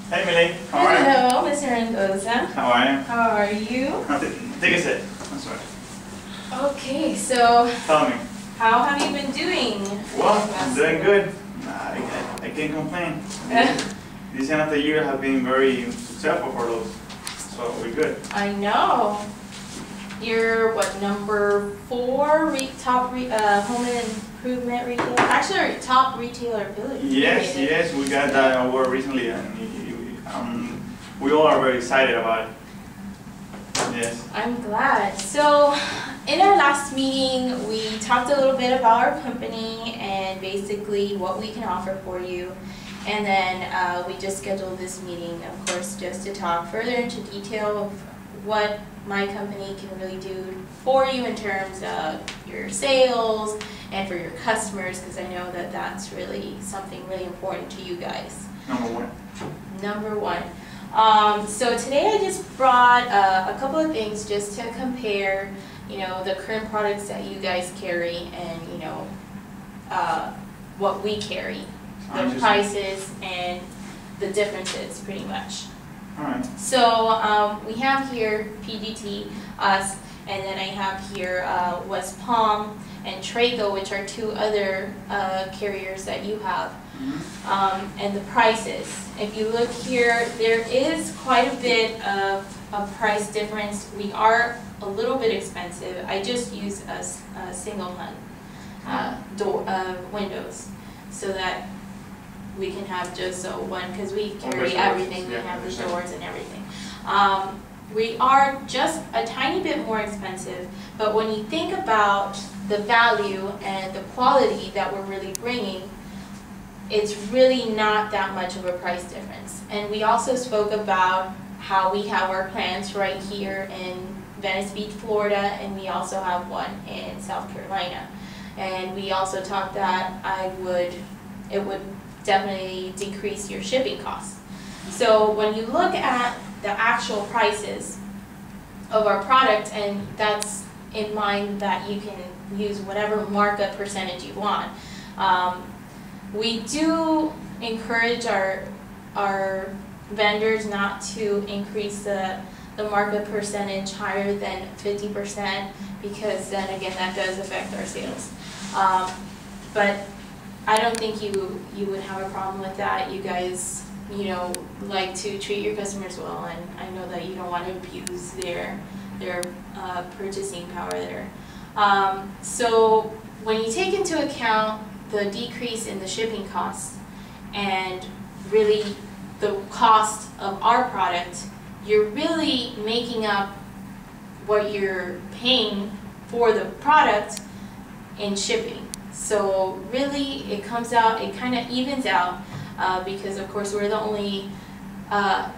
Hey Millie, how are you? Hello, Mr. Mendoza. How are you? How are you? Take a sit. I'm sorry. Okay, so Tell me. how have you been doing? Well, I'm doing good. I can't complain. This end of the year has been very successful for us, so we're good. I know. You're what, number 4 top home improvement retailer? Actually, top retailer ability. Yes, we got that award recently, and we all are very excited about it. Yes. I'm glad. So, in our last meeting, we talked a little bit about our company and basically what we can offer for you. And then we just scheduled this meeting, of course, just to talk further into detail of what my company can really do for you in terms of your sales and for your customers, because I know that that's really something really important to you guys. Number one. So today I just brought a couple of things just to compare, the current products that you guys carry and, what we carry, the prices and the differences pretty much. Alright. So we have here PGT, us, and then I have here West Palm and Trago, which are 2 other carriers that you have. And the prices. If you look here, there is quite a bit of a price difference. We are a little bit expensive. I just use a single windows so that we can have just one, because we carry everything. We have the doors and everything. We are just a tiny bit more expensive, but when you think about the value and the quality that we're really bringing, it's really not that much of a price difference. And we also spoke about how we have our plants right here in Venice Beach, Florida, and we also have one in South Carolina. And we also talked that it would definitely decrease your shipping costs. So when you look at the actual prices of our product, and that's in mind that you can use whatever markup percentage you want, we do encourage our vendors not to increase the markup percentage higher than 50%, because then again that does affect our sales. But I don't think you would have a problem with that. You guys, like to treat your customers well, and I know that you don't want to abuse their purchasing power there. So when you take into account the decrease in the shipping costs and really the cost of our product, you're really making up what you're paying for the product in shipping. So really it comes out, it kind of evens out, because of course we're the only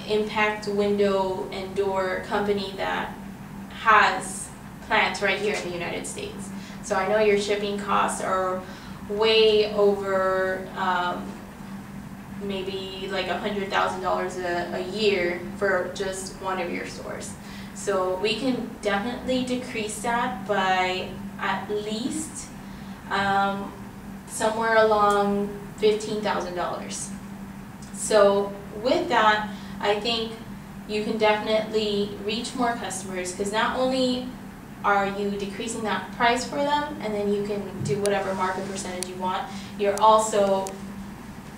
impact window and door company that has plants right here in the United States. So I know your shipping costs are way over maybe like $100,000 a year for just one of your stores. So we can definitely decrease that by at least somewhere along $15,000. So with that, I think you can definitely reach more customers, because not only are you decreasing that price for them, and then you can do whatever market percentage you want, you're also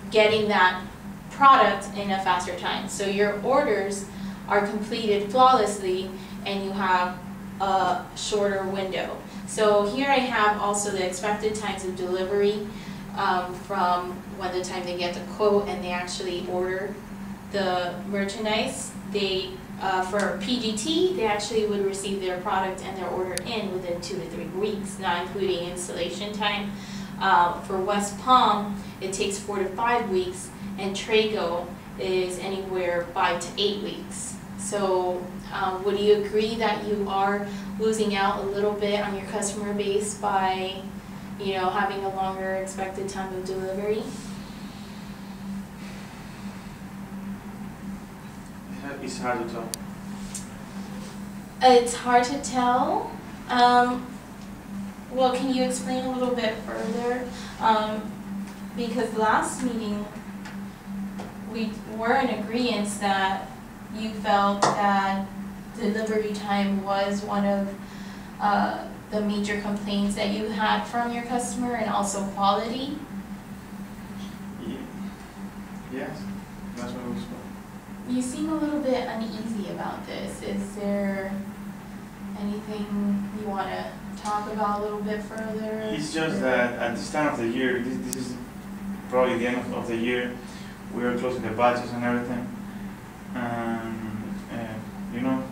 getting that product in a faster time. So your orders are completed flawlessly and you have a shorter window. So here I have also the expected times of delivery from when the time they get the quote and they actually order the merchandise. They for PGT, they actually would receive their product and their order in within 2 to 3 weeks, not including installation time. For West Palm, it takes 4 to 5 weeks, and Trago is anywhere 5 to 8 weeks. So would you agree that you are losing out a little bit on your customer base by, having a longer expected time of delivery? It's hard to tell. It's hard to tell. Well, can you explain a little bit further? Because last meeting we were in agreement that you felt that delivery time was one of the major complaints that you had from your customer, and also quality. Yes, that's what we spoke. You seem a little bit uneasy about this. Is there anything you want to talk about a little bit further? It's just that at this time of the year, this is probably the end of the year, we are closing the budgets and everything. You know,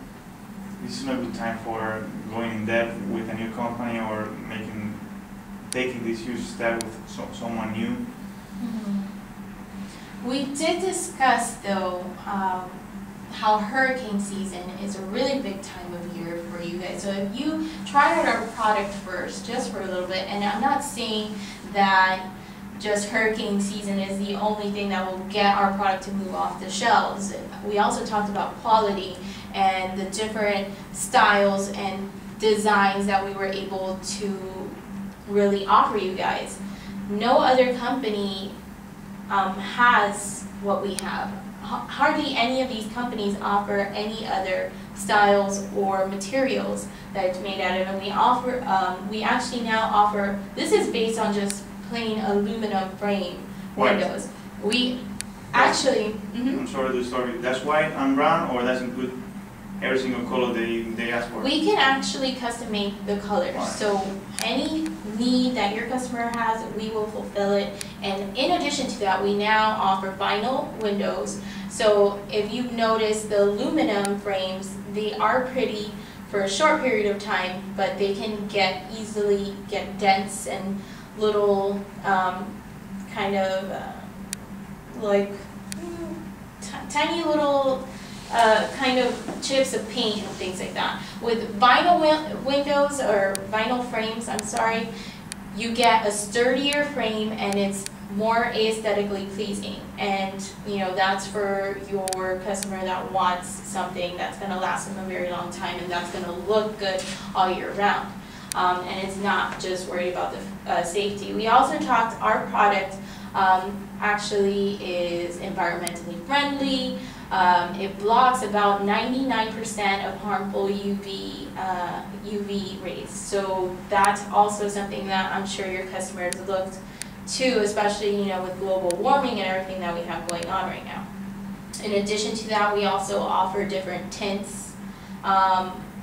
this is not a good time for going in depth with a new company or taking this huge step with someone new. Mm-hmm. We did discuss, though, how hurricane season is a really big time of year for you guys. So if you try out our product first, just for a little bit, and I'm not saying that just hurricane season is the only thing that will get our product to move off the shelves. We also talked about quality and the different styles and designs that we were able to really offer you guys. No other company has what we have. Hardly any of these companies offer any other styles or materials that it's made out of, and we actually now offer, this is based on just plain aluminum frame windows. We actually, I'm sorry to stop you. That's white and brown, or that's include every single color they ask for? We can actually custom make the colors. Right. So any need that your customer has, we will fulfill it. And in addition to that, we now offer vinyl windows. So if you've noticed, the aluminum frames, they are pretty for a short period of time, but they can easily get dense and little kind of like tiny little kind of chips of paint and things like that. With vinyl windows or vinyl frames, I'm sorry, you get a sturdier frame and it's more aesthetically pleasing. And you know, that's for your customer that wants something that's going to last them a very long time and that's going to look good all year round. And it's not just worried about the safety. We also talked, our product actually is environmentally friendly. It blocks about 99% of harmful UV rays. So that's also something that I'm sure your customers looked to, especially with global warming and everything that we have going on right now. In addition to that, we also offer different tints.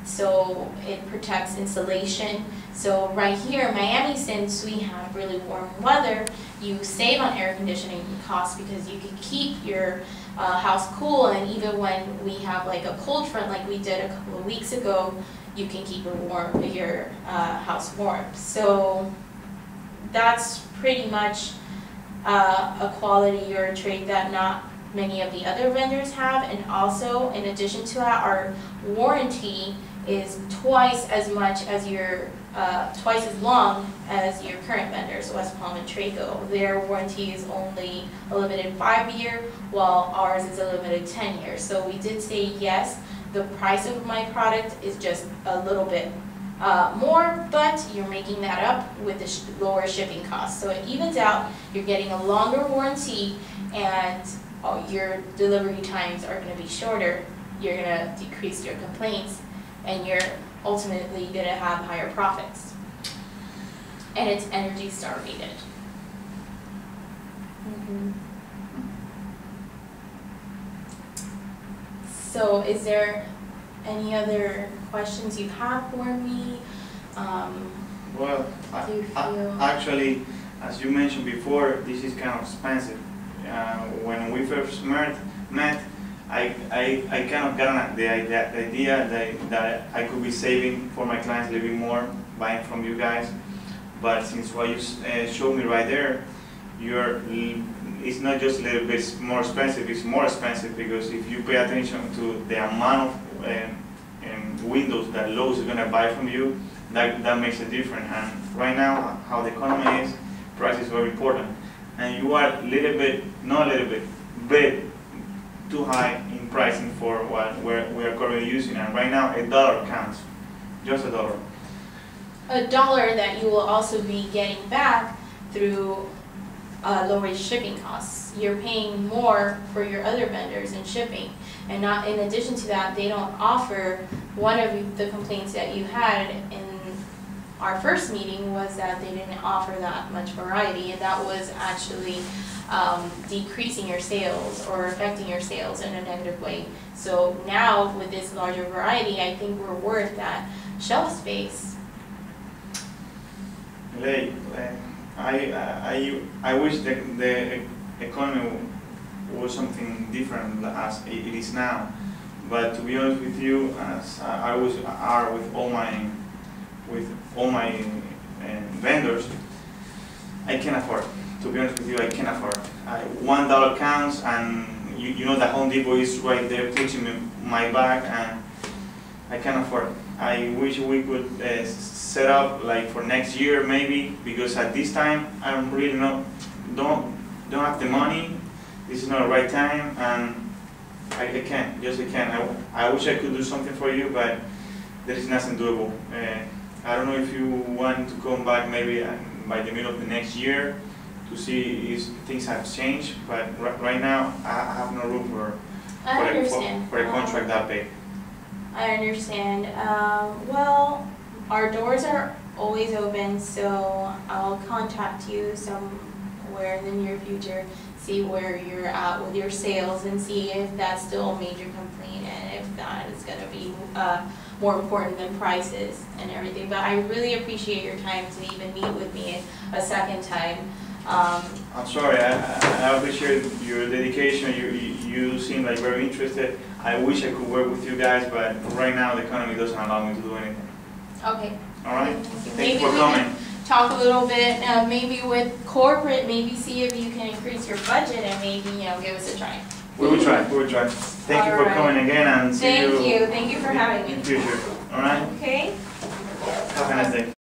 So it protects insulation. So right here in Miami, since we have really warm weather, you save on air conditioning costs because you can keep your house cool, and even when we have like a cold front like we did a couple of weeks ago, you can keep your house warm. So that's pretty much a quality or a trait that not many of the other vendors have. And also, in addition to that, our warranty is twice as long as your current vendors, West Palm and Traco. Their warranty is only a limited 5-year, while ours is a limited 10 years. So we did say yes, the price of my product is just a little bit more, but you're making that up with the lower shipping costs. So it evens out, you're getting a longer warranty, and your delivery times are going to be shorter. You're going to decrease your complaints, and you're ultimately going to have higher profits. And it's ENERGY STAR rated. So is there any other questions you have for me? Well, actually, as you mentioned before, this is kind of expensive. When we first met, I kind of got the idea that I could be saving for my clients a little bit more buying from you guys. But since what you showed me right there, it's not just a little bit more expensive, it's more expensive, because if you pay attention to the amount of windows that Lowe's is going to buy from you, that makes a difference. And right now, how the economy is, price is very important. And you are bit too high in pricing for what we are currently using. And right now, $1 counts, just $1. $1 that you will also be getting back through lower shipping costs. you're paying more for your other vendors and shipping. And not, in addition to that, they don't offer, one of the complaints that you had in our first meeting was that they didn't offer that much variety, and that was actually decreasing your sales or affecting your sales in a negative way. So now with this larger variety, I think we're worth that shelf space. I wish the economy was something different as it is now. But to be honest with you, as I always are with all my vendors, I can afford. To be honest with you, I can afford. $1 counts, and you know that Home Depot is right there pushing my back, and I can afford. I wish we could set up like for next year maybe, because at this time I'm really don't have the money. This is not the right time, and I can't. I wish I could do something for you, but there is nothing doable. I don't know if you want to come back maybe by the middle of the next year to see if things have changed, but right now I have no room for a contract that big. I understand. Well, our doors are always open, so I'll contact you somewhere in the near future, see where you're at with your sales, and see if that's still a major complaint, and if that is going to be more important than prices and everything. But I really appreciate your time to even meet with me a second time. I'm sorry, I appreciate your dedication. You seem like very interested. I wish I could work with you guys, but right now the economy doesn't allow me to do anything. Okay. All right. Thank you for Maybe coming. Talk a little bit, maybe with corporate, maybe see if you can increase your budget and maybe, give us a try. We will try. Thank you for coming again, and see you. Thank you for having me. In future. All right. Okay.